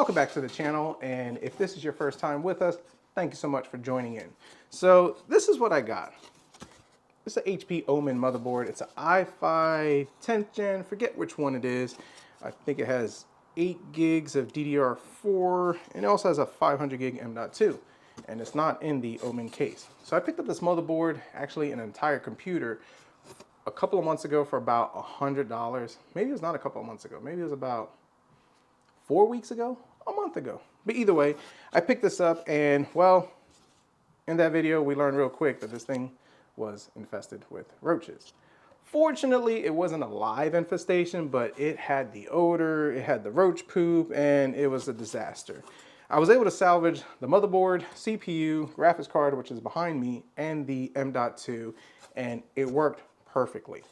Welcome back to the channel, and if this is your first time with us, thank you so much for joining in. So this is what I got. It's an HP Omen motherboard. It's an i5 10th gen, forget which one it is. I think it has 8 gigs of DDR4, and it also has a 500 gig M.2, and it's not in the Omen case. So I picked up this motherboard, actually an entire computer, a couple of months ago for about $100. Maybe it was not a couple of months ago. Maybe it was about 4 weeks ago, a month ago. But either way, I picked this up, and well, in that video, we learned real quick that this thing was infested with roaches. Fortunately, it wasn't a live infestation, but it had the odor, it had the roach poop, and it was a disaster. I was able to salvage the motherboard, CPU, graphics card, which is behind me, and the M.2, and it worked perfectly.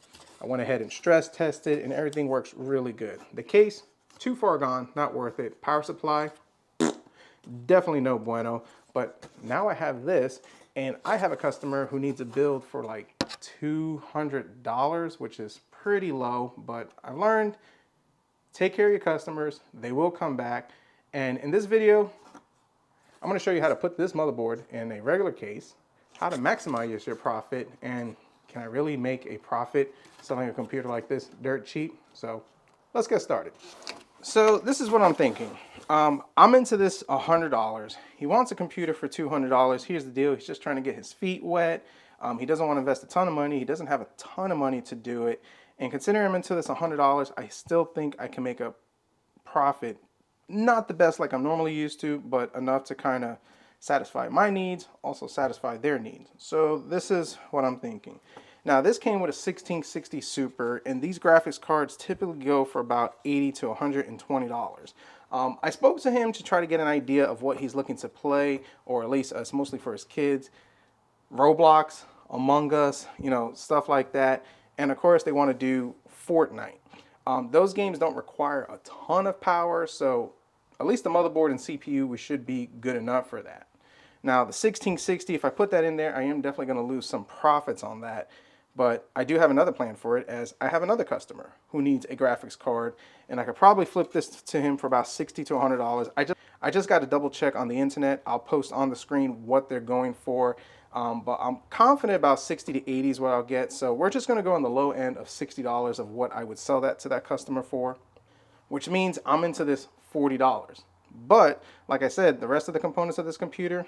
I went ahead and stress tested, and everything works really good. The case, too far gone, not worth it. Power supply, definitely no bueno. But now I have this, and I have a customer who needs a build for like $200, which is pretty low. But I've learned, take care of your customers. They will come back. And in this video, I'm going to show you how to put this motherboard in a regular case, how to maximize your profit, and can I really make a profit selling a computer like this dirt cheap? So let's get started. So this is what I'm thinking. I'm into this $100. He wants a computer for $200. Here's the deal. He's just trying to get his feet wet. He doesn't want to invest a ton of money. He doesn't have a ton of money to do it. And considering I'm into this $100, I still think I can make a profit. Not the best like I'm normally used to, but enough to kind of satisfy my needs, also satisfy their needs. So this is what I'm thinking. Now this came with a 1660 Super, and these graphics cards typically go for about $80 to $120. I spoke to him to try to get an idea of what he's looking to play, or at least it's mostly for his kids. Roblox, Among Us, you know, stuff like that. And of course they want to do Fortnite. Those games don't require a ton of power, so at least the motherboard and CPU, we should be good enough for that. Now the 1660, if I put that in there, I am definitely going to lose some profits on that. But I do have another plan for it, as I have another customer who needs a graphics card, and I could probably flip this to him for about $60 to $100. I just got to double check on the internet. I'll post on the screen what they're going for, but I'm confident about 60 to 80 is what I'll get. So we're just going to go on the low end of $60 of what I would sell that to that customer for, which means I'm into this $40. But like I said, the rest of the components of this computer,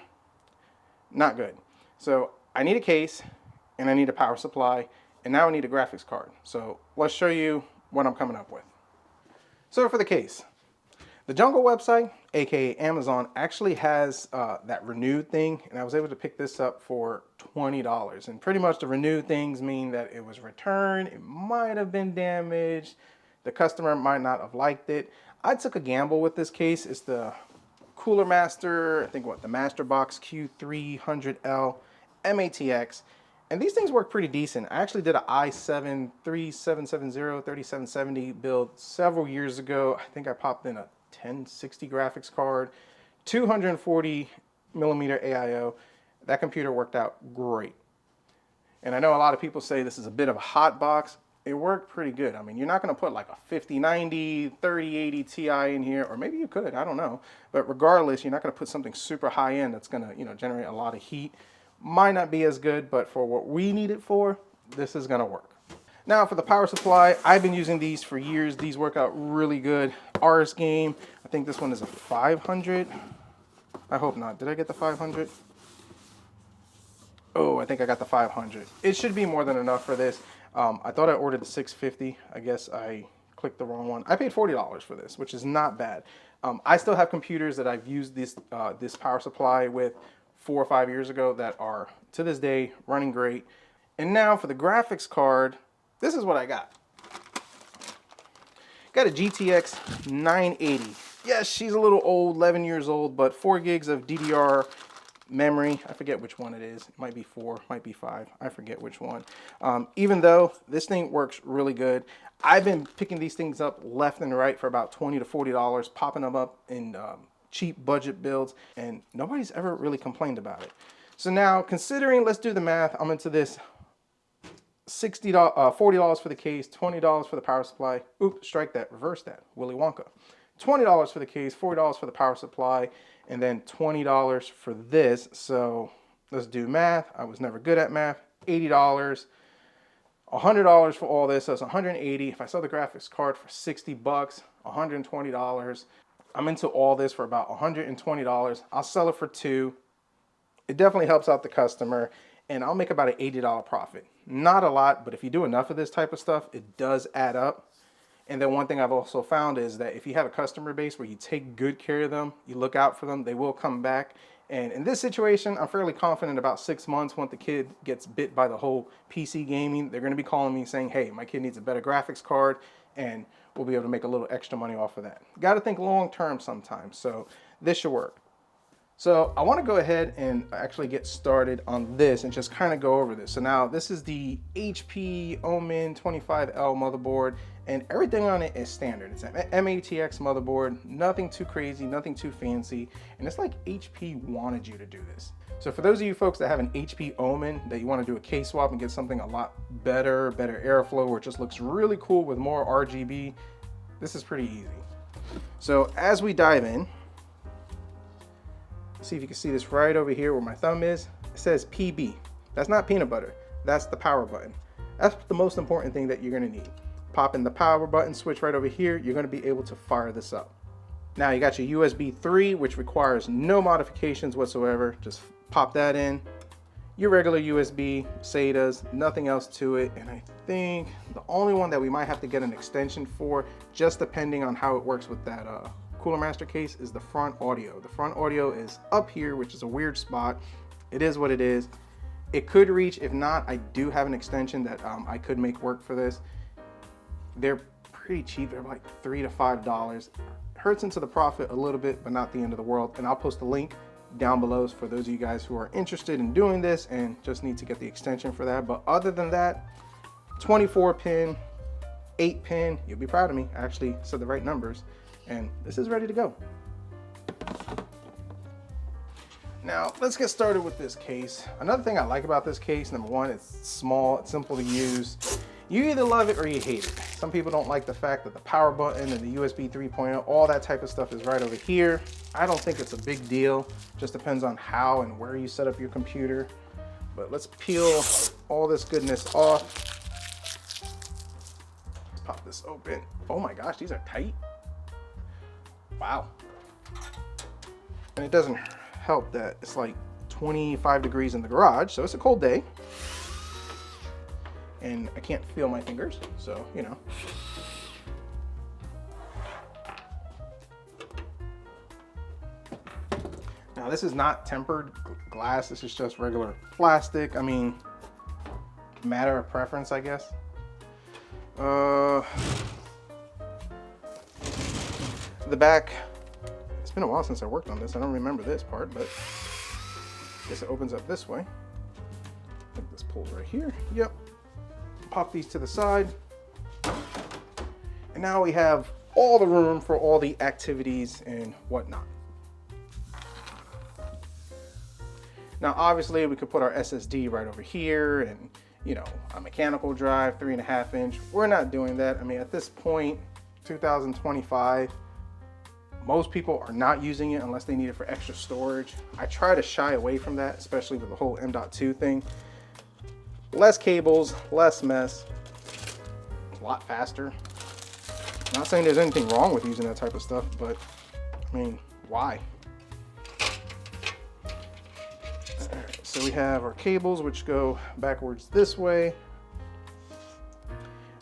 not good. So I need a case, and I need a power supply, and now I need a graphics card. So let's show you what I'm coming up with. So for the case, the Jungle website, aka Amazon, actually has that renewed thing, and I was able to pick this up for $20. And pretty much the renewed things mean that it was returned, it might have been damaged, the customer might not have liked it. I took a gamble with this case. It's the Cooler Master, I think the Master Box Q300L MATX. And these things work pretty decent. I actually did an i7 3770, 3770 build several years ago. I think I popped in a 1060 graphics card, 240 millimeter AIO. That computer worked out great. And I know a lot of people say this is a bit of a hot box. It worked pretty good. I mean, you're not going to put like a 5090, 3080 Ti in here, or maybe you could, I don't know. But regardless, you're not going to put something super high end that's going to, you know, generate a lot of heat. Might not be as good, but for what we need it for, this is going to work. Now for the power supply, I've been using these for years. These work out really good. RS Game, I think this one is a 500. I hope not. Did I get the 500? Oh, I think I got the 500. It should be more than enough for this. I thought I ordered the 650. I guess I clicked the wrong one. I paid $40 for this, which is not bad. I still have computers that I've used this power supply with 4 or 5 years ago that are, to this day, running great. And now for the graphics card, this is what I got. Got a GTX 980. Yes, she's a little old, 11 years old, but 4 gigs of DDR memory. I forget which one it is. It might be 4, might be 5. I forget which one. Even though this thing works really good, I've been picking these things up left and right for about $20 to $40, popping them up in cheap budget builds, and nobody's ever really complained about it. So now, considering, let's do the math, I'm into this $40 for the case, $20 for the power supply. Oops, strike that, reverse that, Willy Wonka. $20 for the case, $40 for the power supply, and then $20 for this. So let's do math. I was never good at math. $80, $100 for all this. So it's $180. If I sell the graphics card for $60, $120. I'm into all this for about $120. I'll sell it for $2. It definitely helps out the customer, and I'll make about an $80 profit. Not a lot, but if you do enough of this type of stuff, it does add up. And then one thing I've also found is that if you have a customer base where you take good care of them, you look out for them, they will come back. And in this situation, I'm fairly confident about 6 months, once the kid gets bit by the whole PC gaming, they're going to be calling me saying, hey, my kid needs a better graphics card, and we'll be able to make a little extra money off of that. Got to think long term sometimes, so this should work. So I want to go ahead and actually get started on this and just kind of go over this. So now this is the HP Omen 25L motherboard, and everything on it is standard. It's an MATX motherboard, nothing too crazy, nothing too fancy, and it's like HP wanted you to do this. So for those of you folks that have an HP Omen that you want to do a case swap and get something a lot better airflow, where it just looks really cool with more RGB, this is pretty easy. So as we dive in, see if you can see this right over here where my thumb is. It says PB. That's not peanut butter. That's the power button. That's the most important thing that you're gonna need. Pop in the power button switch right over here. You're gonna be able to fire this up. Now you got your USB 3, which requires no modifications whatsoever. Just pop that in. Your regular USB, SATAs, nothing else to it. And I think the only one that we might have to get an extension for, just depending on how it works with that Cooler Master case, is the front audio. The front audio is up here, which is a weird spot. It is what it is. It could reach. If not, I do have an extension that I could make work for this. They're pretty cheap. They're like $3 to $5. Hurts into the profit a little bit, but not the end of the world. And I'll post a link down below for those of you guys who are interested in doing this and just need to get the extension for that. But other than that, 24 pin, 8 pin, you'll be proud of me. I actually said the right numbers. And this is ready to go. Now let's get started with this case. Another thing I like about this case, number one, it's small, it's simple to use. You either love it or you hate it. Some people don't like the fact that the power button and the USB 3.0, all that type of stuff is right over here. I don't think it's a big deal. Just depends on how and where you set up your computer. But let's peel all this goodness off. Let's pop this open. Oh my gosh, these are tight. Wow. And it doesn't help that it's like 25 degrees in the garage, so it's a cold day. And I can't feel my fingers, so, you know. Now this is not tempered glass, this is just regular plastic. I mean, matter of preference, I guess. The back, it's been a while since I worked on this. I don't remember this part, but I guess it opens up this way. I think this pulls right here. Yep. Pop these to the side. And now we have all the room for all the activities and whatnot. Now, obviously, we could put our SSD right over here and, you know, a mechanical drive, 3.5 inch. We're not doing that. I mean, at this point, 2025, most people are not using it unless they need it for extra storage. I try to shy away from that, especially with the whole M.2 thing. Less cables, less mess, a lot faster. I'm not saying there's anything wrong with using that type of stuff, but I mean, why? All right, so we have our cables, which go backwards this way.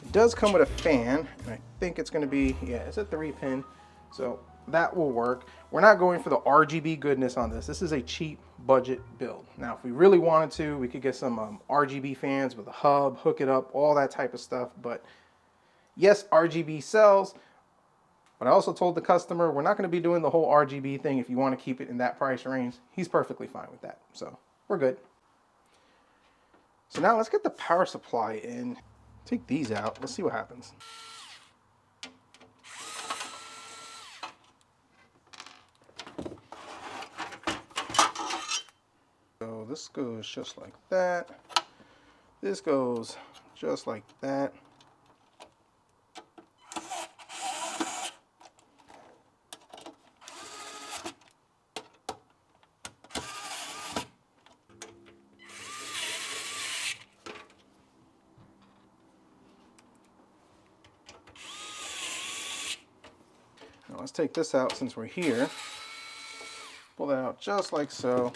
It does come with a fan, and I think it's gonna be, yeah, it's a 3-pin, so that will work. We're not going for the RGB goodness on this. This is a cheap budget build. Now, if we really wanted to, we could get some RGB fans with a hub, hook it up, all that type of stuff. But yes, RGB sells, but I also told the customer we're not going to be doing the whole RGB thing. If you want to keep it in that price range, he's perfectly fine with that. So we're good. So now let's get the power supply in. Take these out. Let's see what happens. So this goes just like that. This goes just like that. let's take this out since we're here. Pull that out just like so.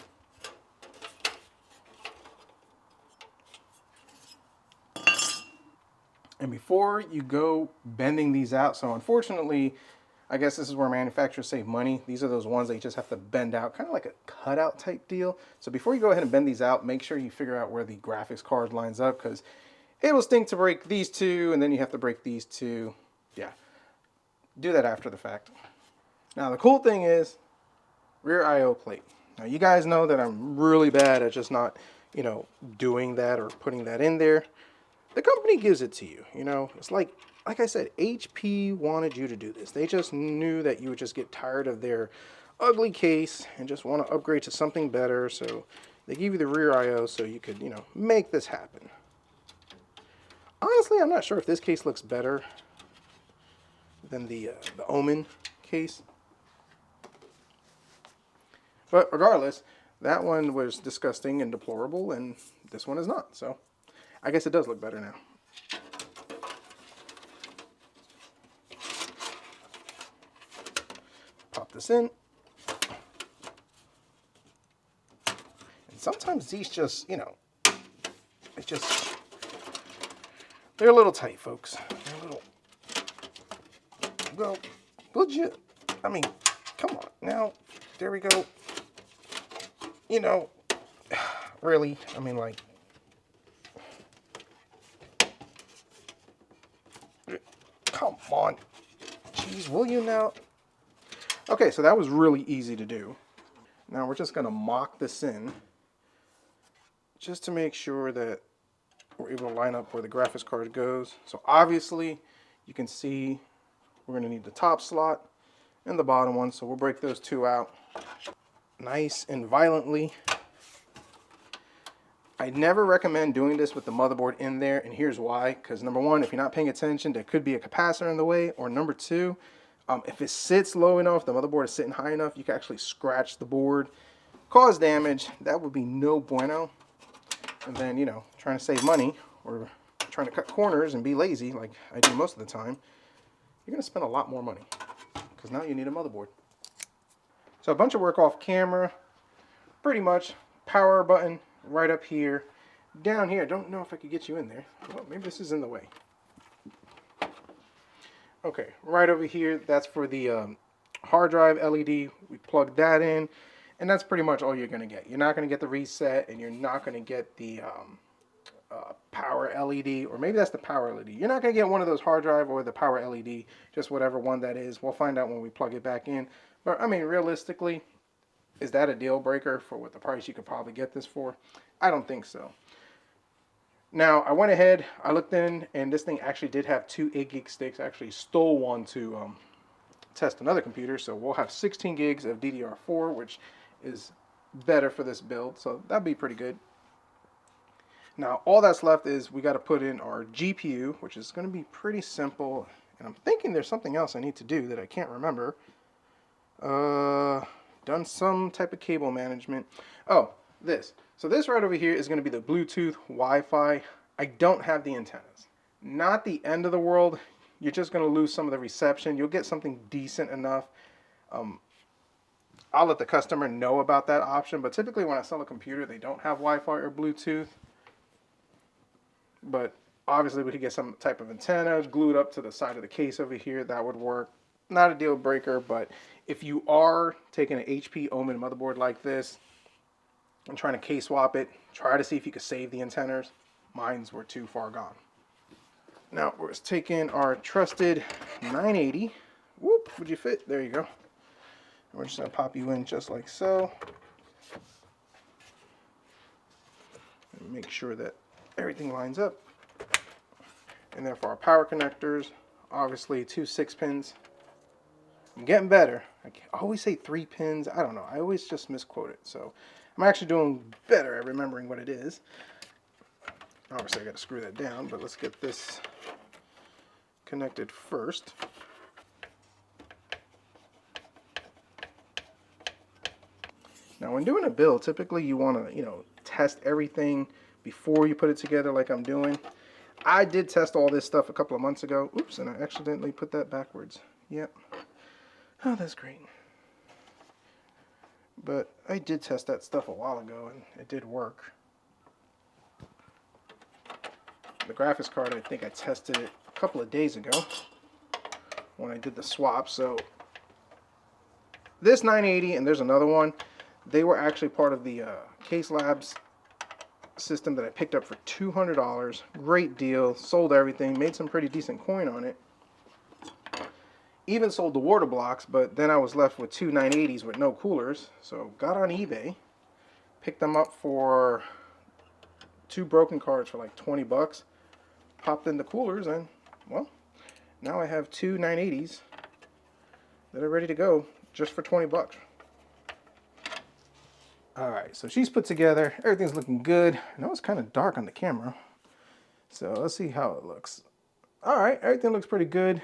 And before you go bending these out, so unfortunately, I guess this is where manufacturers save money. These are those ones that you just have to bend out, kind of like a cutout type deal. So before you go ahead and bend these out, make sure you figure out where the graphics card lines up, because it will stink to break these two, and then you have to break these two. Yeah, do that after the fact. Now the cool thing is, rear I/O plate. Now you guys know that I'm really bad at just not, doing that or putting that in there. The company gives it to you, It's like I said, HP wanted you to do this. They just knew that you would just get tired of their ugly case and just want to upgrade to something better. So they give you the rear I/O so you could, make this happen. Honestly, I'm not sure if this case looks better than the Omen case. But regardless, that one was disgusting and deplorable, and this one is not. So I guess it does look better now. Pop this in. And sometimes these just, it's just, they're a little tight, folks. They're a little, well, legit. I mean, come on. Now, there we go. Really, I mean, like, come on. Jeez, will you now? Okay, so that was really easy to do. Now we're just going to mock this in just to make sure that we're able to line up where the graphics card goes. So obviously, you can see we're going to need the top slot and the bottom one, so we'll break those two out nice and violently. I never recommend doing this with the motherboard in there, and here's why. Because number one, if you're not paying attention, there could be a capacitor in the way, or number two, if it sits low enough, the motherboard is sitting high enough, you can actually scratch the board, cause damage. That would be no bueno. And then, trying to save money or trying to cut corners and be lazy like I do most of the time, you're going to spend a lot more money because now you need a motherboard. So a bunch of work off camera, pretty much. Power button right up here. Down here, don't know if I could get you in there. Well, maybe this is in the way. Okay, right over here, that's for the hard drive LED. We plug that in, and that's pretty much all you're going to get. You're not going to get the reset, and you're not going to get the power LED, or maybe that's the power LED. You're not going to get one of those hard drive or the power LED, just whatever one that is. We'll find out when we plug it back in. But, I mean, realistically, is that a deal breaker for what the price you could probably get this for? I don't think so. Now, I went ahead, I looked in, and this thing actually did have two 8 gig sticks. I actually stole one to test another computer, so we'll have 16 gigs of DDR4, which is better for this build, so that'd be pretty good. Now, all that's left is we got to put in our GPU, which is going to be pretty simple, and I'm thinking there's something else I need to do that I can't remember. Done some type of cable management. Oh, this. So this right over here is going to be the Bluetooth Wi-Fi. I don't have the antennas. Not the end of the world. You're just going to lose some of the reception. You'll get something decent enough. I'll let the customer know about that option, but typically when I sell a computer, they don't have Wi-Fi or Bluetooth. But obviously we could get some type of antenna glued up to the side of the case over here. That would work. Not a deal breaker, but if you are taking an HP Omen motherboard like this and trying to case swap it, try to see if you could save the antennas. Mines were too far gone. Now we're just taking our trusted 980. Whoop, would you fit? There you go. And we're just going to pop you in just like so. And make sure that everything lines up. And then for our power connectors, obviously 2 6-pins. I'm getting better. I always say 3 pins. I don't know. I always just misquote it. So I'm actually doing better at remembering what it is. Obviously, I got to screw that down, but let's get this connected first. Now, when doing a build, typically you want to, test everything before you put it together like I'm doing. I did test all this stuff a couple of months ago. Oops, and I accidentally put that backwards. Yep. Oh, that's great. But I did test that stuff a while ago and it did work. The graphics card, I think I tested it a couple of days ago when I did the swap. So this 980 and there's another one, they were actually part of the Case Labs system that I picked up for $200. Great deal, sold everything, made some pretty decent coin on it. Even sold the water blocks, but then I was left with two 980s with no coolers. So got on eBay, picked them up for two broken cards for like 20 bucks. Popped in the coolers and, well, now I have two 980s that are ready to go just for 20 bucks. All right, so she's put together. Everything's looking good. I know it's kind of dark on the camera, so let's see how it looks. All right, everything looks pretty good.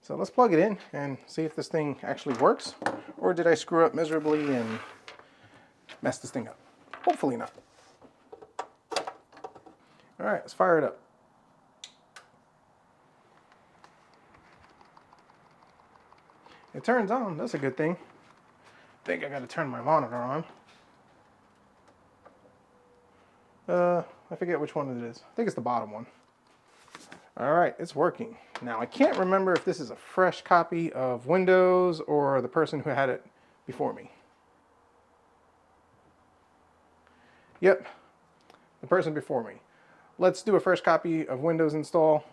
So let's plug it in and see if this thing actually works, or did I screw up miserably and mess this thing up? Hopefully not. All right, let's fire it up. It turns on, that's a good thing. I think I gotta turn my monitor on. I forget which one it is. I think it's the bottom one. All right, it's working. Now I can't remember if this is a fresh copy of Windows or the person who had it before me. Yep, the person before me. Let's do a fresh copy of Windows install,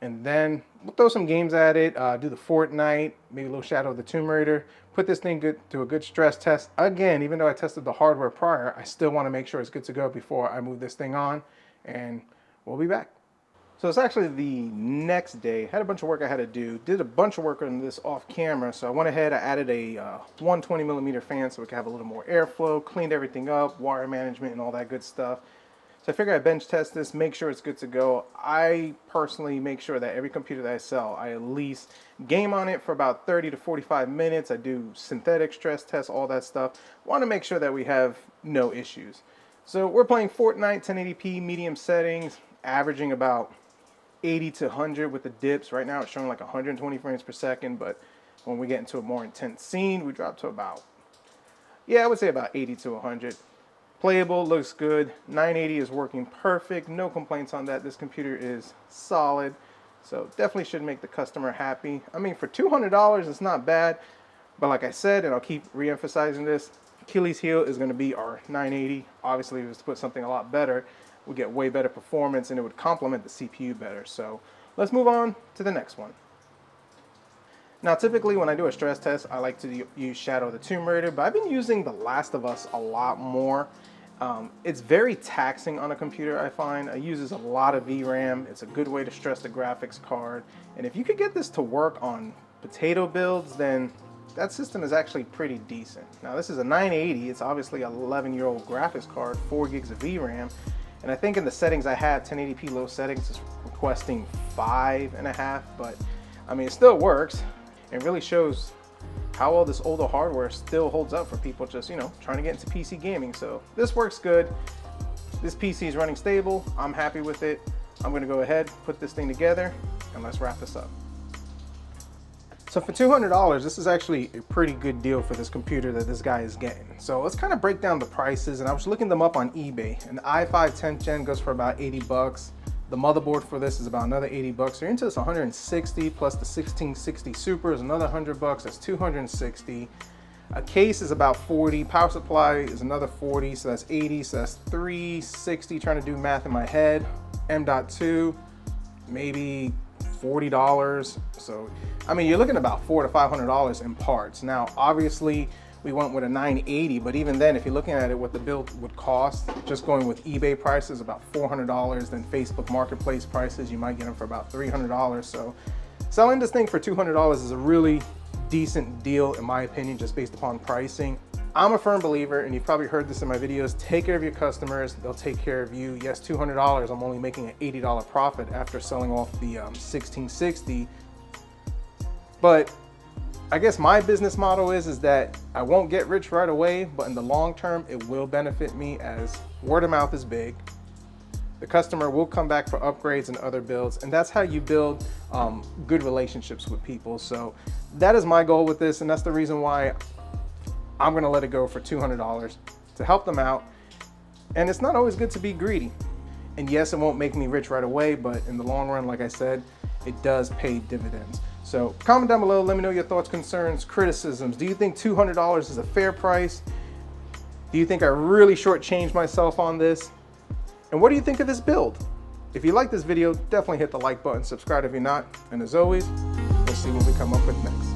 and then we'll throw some games at it, do the Fortnite, maybe a little Shadow of the Tomb Raider, put this thing to a good stress test. Again, even though I tested the hardware prior, I still want to make sure it's good to go before I move this thing on, and we'll be back. So it's actually the next day. Had a bunch of work I had to do. Did a bunch of work on this off camera, so I went ahead, I added a 120mm fan so we could have a little more airflow, cleaned everything up, wire management and all that good stuff. So I figured I'd bench test this, make sure it's good to go. I personally make sure that every computer that I sell, I at least game on it for about 30 to 45 minutes. I do synthetic stress tests, all that stuff. Want to make sure that we have no issues. So we're playing Fortnite, 1080p, medium settings, averaging about 80 to 100 with the dips. Right now it's showing like 120 frames per second, but when we get into a more intense scene, we drop to about, I would say about 80 to 100. Playable, looks good. 980 is working perfect. No complaints on that. This computer is solid. So definitely should make the customer happy. I mean, for $200, it's not bad. But like I said, and I'll keep re-emphasizing this, Achilles heel is going to be our 980. Obviously, if it was to put something a lot better, we get way better performance and it would complement the CPU better. So let's move on to the next one. Now, typically when I do a stress test, I like to use Shadow of the Tomb Raider, but I've been using The Last of Us a lot more. It's very taxing on a computer, I find. It uses a lot of VRAM. It's a good way to stress the graphics card. And if you could get this to work on potato builds, then that system is actually pretty decent. Now, this is a 980. It's obviously an 11-year-old graphics card, 4 gigs of VRAM. And I think in the settings I have, 1080p low settings is requesting 5.5, but I mean, it still works. It really shows how well this older hardware still holds up for people just, trying to get into PC gaming. So this works good. This PC is running stable. I'm happy with it. I'm gonna go ahead, put this thing together, and let's wrap this up. So for $200, this is actually a pretty good deal for this computer that this guy is getting. So let's kind of break down the prices, and I was looking them up on eBay. An i5 10th gen goes for about 80 bucks. The motherboard for this is about another 80 bucks. So you're into this 160 plus the 1660 Super is another 100 bucks. That's 260. A case is about 40. Power supply is another 40, so that's 80. So that's 360. Trying to do math in my head. M.2, maybe $40. So I mean, you're looking at about $400 to $500 in parts. Now, obviously, we went with a 980, but even then, if you're looking at it, what the build would cost, just going with eBay prices, about $400. Then Facebook Marketplace prices, you might get them for about $300. So selling this thing for $200 is a really decent deal, in my opinion, just based upon pricing. I'm a firm believer, and you've probably heard this in my videos, take care of your customers, they'll take care of you. Yes, $200, I'm only making an $80 profit after selling off the 1660. But I guess my business model is that I won't get rich right away, but in the long term, it will benefit me as word of mouth is big. The customer will come back for upgrades and other builds, and that's how you build good relationships with people. So that is my goal with this, and that's the reason why I'm gonna let it go for $200 to help them out. And it's not always good to be greedy. And yes, it won't make me rich right away, but in the long run, like I said, it does pay dividends. So comment down below, let me know your thoughts, concerns, criticisms. Do you think $200 is a fair price? Do you think I really shortchanged myself on this? And what do you think of this build? If you like this video, definitely hit the like button, subscribe if you're not, and as always, let's see what we come up with next.